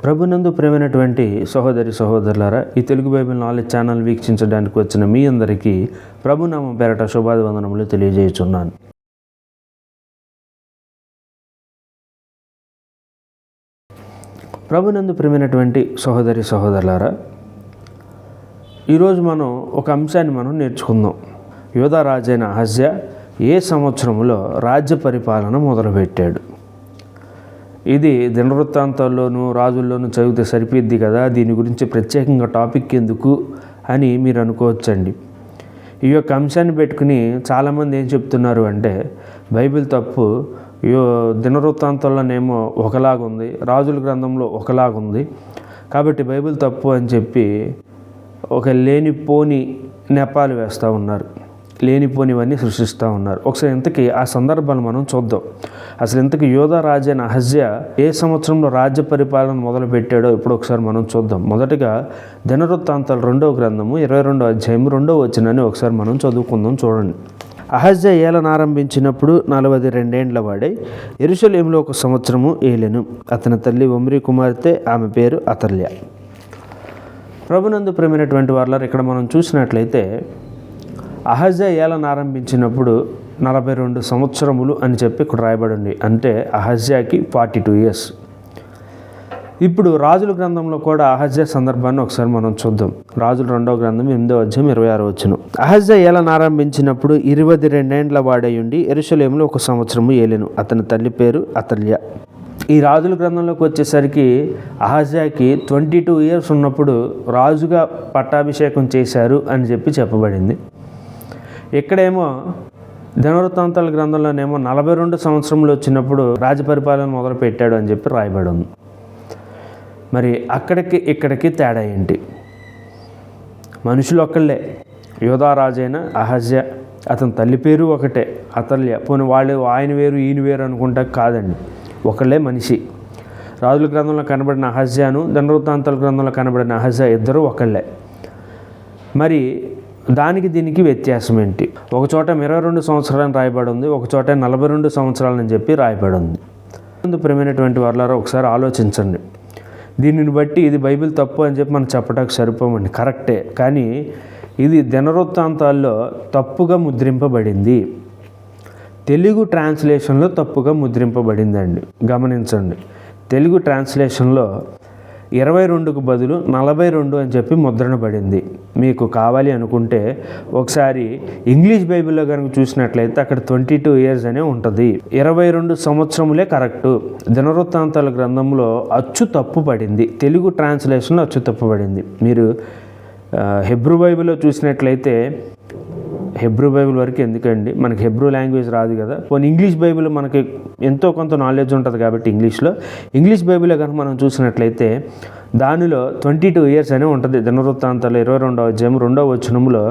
ప్రభునందు ప్రేమైనటువంటి సహోదరి సహోదరులారా, ఈ తెలుగు బైబిల్ నాలెడ్జ్ ఛానల్ వీక్షించడానికి వచ్చిన మీ అందరికీ ప్రభునామం పేరట శుభాభివందనములు తెలియజేయుచున్నాను. ప్రభునందు ప్రేమైనటువంటి సహోదరి సహోదరులారా, ఈరోజు మనం ఒక అంశాన్ని మనం నేర్చుకుందాం. యూదా రాజైన అహజ్యా ఏ సంవత్సరంలో రాజ్య పరిపాలన మొదలుపెట్టాడు? ఇది దినవృత్తాంతాల్లోనూ రాజుల్లోనూ చదివితే సరిపోద్ది కదా, దీని గురించి ప్రత్యేకంగా టాపిక్ ఎందుకు అని మీరు అనుకోవచ్చండి. ఈ యొక్క అంశాన్ని పెట్టుకుని చాలామంది ఏం చెప్తున్నారు అంటే, బైబిల్ తప్పు, దినవృత్తాంతాల్లోనేమో ఒకలాగుంది, రాజుల గ్రంథంలో ఒకలాగుంది, కాబట్టి బైబిల్ తప్పు అని చెప్పి ఒక లేనిపోని నెపాలు వేస్తూ ఉన్నారు, లేనిపోనివన్నీ సృష్టిస్తూ ఉన్నారు. ఒకసారి ఇంతకీ ఆ సందర్భాన్ని మనం చూద్దాం. అసలు ఇంతకీ యూదా రాజైన అహజ్యా ఏ సంవత్సరంలో రాజ్య పరిపాలన మొదలుపెట్టాడో ఇప్పుడు ఒకసారి మనం చూద్దాం. మొదటగా దినవృత్తాంతాలు 2వ గ్రంథము 22వ అధ్యాయం 2వ వచనాన్ని ఒకసారి మనం చదువుకుందాం. చూడండి. అహజ్యా ఏలన ఆరంభించినప్పుడు 42 ఏండ్ల వాడై యెరూషలేములో 1 సంవత్సరము ఏలెను. అతని తల్లి ఒమ్రీ కుమార్తె, ఆమె పేరు అతల్య. ప్రభునందు ప్రేమైనటువంటి వారులారా, ఇక్కడ మనం చూసినట్లయితే అహజ్యా ఏలన ఆరంభించినప్పుడు 42 సంవత్సరములు అని చెప్పి ఇక్కడ రాయబడింది. అంటే అహజ్యాకి 42 years. ఇప్పుడు రాజుల గ్రంథంలో కూడా అహజ్యా సందర్భాన్ని ఒకసారి మనం చూద్దాం. రాజుల 2వ గ్రంథం 8వ అధ్యాయం 26వ వచనం. అహజ్యా ఏలన ఆరంభించినప్పుడు 22 ఏండ్ల వాడయుండి యెరూషలేములో 1 సంవత్సరము ఏలెను. అతని తల్లి పేరు అతల్య. ఈ రాజుల గ్రంథంలోకి వచ్చేసరికి అహజ్యాకి 22 years ఉన్నప్పుడు రాజుగా పట్టాభిషేకం చేశారు అని చెప్పి చెప్పబడింది. ఇక్కడేమో దినవృత్తాంతాల గ్రంథంలోనేమో 42 సంవత్సరంలో వచ్చినప్పుడు రాజపరిపాలన మొదలు పెట్టాడు అని చెప్పి రాయబడి ఉంది. మరి అక్కడికి ఇక్కడికి తేడా ఏంటి? మనుషులు ఒక్కళ్ళే, యూదా రాజైన అహజ్యా, అతని తల్లి పేరు ఒకటే అతల్య. పోనీ వాళ్ళు ఆయన వేరు ఈయన వేరు అనుకుంటా కాదండి, ఒకళ్ళే మనిషి. రాజుల గ్రంథంలో కనబడిన అహజ్యాను దినవృత్తాంతాల గ్రంథంలో కనబడిన అహజ్యా ఇద్దరు ఒకళ్ళే. మరి దానికి దీనికి వ్యత్యాసం ఏంటి? ఒక చోట 22 సంవత్సరాలని రాయబడి ఉంది, ఒక చోట 42 సంవత్సరాలని చెప్పి రాయబడి ఉంది. ప్రియమైనటువంటి వారులారా, ఒకసారి ఆలోచించండి. దీనిని బట్టి ఇది బైబిల్ తప్పు అని చెప్పి మనం చెప్పడానికి సరిపోమండి, కరెక్టే. కానీ ఇది దినవృత్తాంతాల్లో తప్పుగా ముద్రింపబడింది, తెలుగు ట్రాన్స్లేషన్లో తప్పుగా ముద్రింపబడిందండి. గమనించండి, తెలుగు ట్రాన్స్లేషన్లో 22కు బదులు 42 అని చెప్పి ముద్రణ పడింది. మీకు కావాలి అనుకుంటే ఒకసారి ఇంగ్లీష్ బైబిల్లో కనుక చూసినట్లయితే అక్కడ 22 years అనే ఉంటుంది. 22 సంవత్సరములే కరెక్టు. దినవృత్తాంతాల గ్రంథంలో అచ్చు తప్పు పడింది, తెలుగు ట్రాన్స్లేషన్లో అచ్చు తప్పు పడింది. మీరు హెబ్రూ బైబిల్లో చూసినట్లయితే, హెబ్రూ బైబిల్ వరకు ఎందుకండి, మనకి హెబ్రూ లాంగ్వేజ్ రాదు కదా, పోనీ ఇంగ్లీష్ బైబిల్ మనకి ఎంతో కొంత నాలెడ్జ్ ఉంటుంది కాబట్టి ఇంగ్లీష్ బైబిల్లో కనుక మనం చూసినట్లయితే దానిలో 22 years అనే ఉంటుంది. దినవృత్తాంతాలు 22వ అధ్యాయం 2వ వచనంలో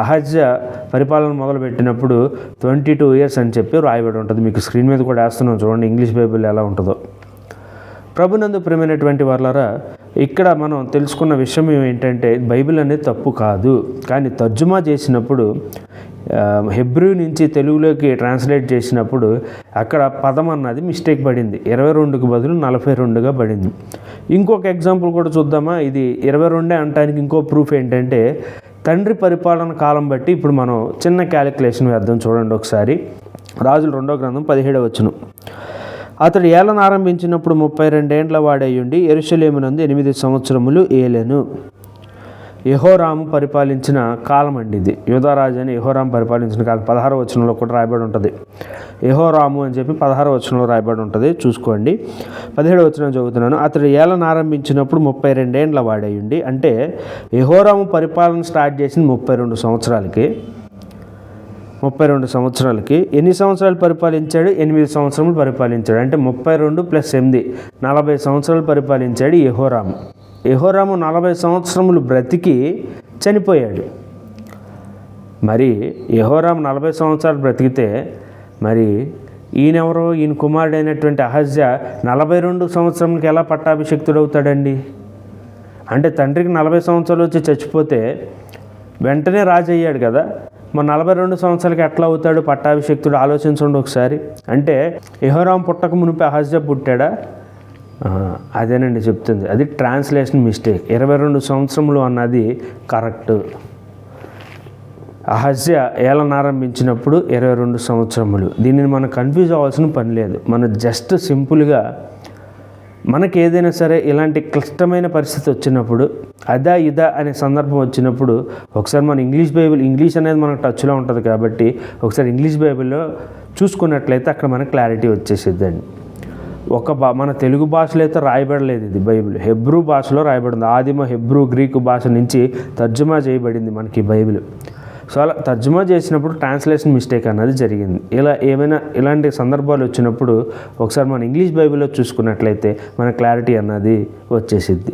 అహజ్యా పరిపాలన మొదలుపెట్టినప్పుడు 22 years అని చెప్పి రాయబడి ఉంటుంది. మీకు స్క్రీన్ మీద కూడా వేస్తున్నాం, చూడండి ఇంగ్లీష్ బైబిల్ ఎలా ఉంటుందో. ప్రభునందు ప్రియమైనటువంటి వారులారా, ఇక్కడ మనం తెలుసుకున్న విషయం ఏంటంటే, బైబిల్ అనేది తప్పు కాదు, కానీ తర్జుమా చేసినప్పుడు హెబ్రూ నుంచి తెలుగులోకి ట్రాన్స్లేట్ చేసినప్పుడు అక్కడ పదం అన్నది మిస్టేక్ పడింది, 22కు బదులు 42గా పడింది. ఇంకొక ఎగ్జాంపుల్ కూడా చూద్దామా? ఇది 22 అనడానికి ఇంకో ప్రూఫ్ ఏంటంటే, తండ్రి పరిపాలన కాలం బట్టి ఇప్పుడు మనం చిన్న క్యాలిక్యులేషన్ వేద్దాం. చూడండి ఒకసారి, రాజుల 2వ గ్రంథం 17వ వచనం. అతడు ఏలన ఆరంభించినప్పుడు 32 ఏండ్ల వాడయ్యుండి యెరూషలేమునందు 8 సంవత్సరములు ఏలెను. యెహోరాము పరిపాలించిన కాలం అండి ఇది. యూదా రాజు అని యెహోరాము పరిపాలించిన కాలం 16వ వచనంలో కూడా రాయబడి ఉంటుంది. యెహోరాము అని చెప్పి 16వ వచనంలో రాయబడి ఉంటుంది, చూసుకోండి. 17వ వచనం చదువుతున్నాను. అతడు ఏలన ఆరంభించినప్పుడు 32 ఏండ్ల వాడయ్యుండి, అంటే యెహోరాము పరిపాలన స్టార్ట్ చేసిన 32 సంవత్సరాలకి ఎన్ని సంవత్సరాలు పరిపాలించాడు? 8 సంవత్సరములు పరిపాలించాడు. అంటే 32 + 8 40 సంవత్సరాలు పరిపాలించాడు యెహోరాము. 40 సంవత్సరములు బ్రతికి చనిపోయాడు. మరి యెహోరాము 40 సంవత్సరాలు బ్రతికితే మరి ఈయనెవరో, ఈయన కుమారుడైనటువంటి అహజ్యా 42 సంవత్సరంకి ఎలా పట్టాభిషిక్తుడవుతాడండి? అంటే తండ్రికి 40 సంవత్సరాలు వచ్చి చచ్చిపోతే వెంటనే రాజు అయ్యాడు కదా, మరి 42 సంవత్సరాలకి ఎట్లా అవుతాడు పట్టాభిషిక్తుడు? ఆలోచించండి ఒకసారి. అంటే యెహోరాము పుట్టక మునిపే అహజ్యా పుట్టాడా? అదేనండి చెప్తుంది, అది ట్రాన్స్లేషన్ మిస్టేక్. 22 సంవత్సరములు అన్నది కరెక్ట్. అహజ్య ఏలనారంభించినప్పుడు 22 సంవత్సరములు. దీనిని మనం కన్ఫ్యూజ్ అవ్వాల్సిన పని లేదు. మనం జస్ట్ సింపుల్గా మనకి ఏదైనా సరే ఇలాంటి క్లిష్టమైన పరిస్థితి వచ్చినప్పుడు, అదా ఇదా అనే సందర్భం వచ్చినప్పుడు ఒకసారి మన ఇంగ్లీష్ అనేది మనకు టచ్లో ఉంటుంది కాబట్టి ఒకసారి ఇంగ్లీష్ బైబిల్లో చూసుకున్నట్లయితే అక్కడ మనకు క్లారిటీ వచ్చేసిద్దండి. మన తెలుగు భాషలో అయితే రాయబడలేదు ఇది బైబిల్, హెబ్రూ భాషలో రాయబడింది. ఆదిమ హెబ్రూ గ్రీకు భాష నుంచి తర్జుమా చేయబడింది మనకి బైబిల్. సో అలా తర్జుమా చేసినప్పుడు ట్రాన్స్లేషన్ మిస్టేక్ అన్నది జరిగింది. ఇలాంటి సందర్భాలు వచ్చినప్పుడు ఒకసారి మన ఇంగ్లీష్ బైబిల్లో చూసుకున్నట్లయితే మన క్లారిటీ అన్నది వచ్చేసిద్ది.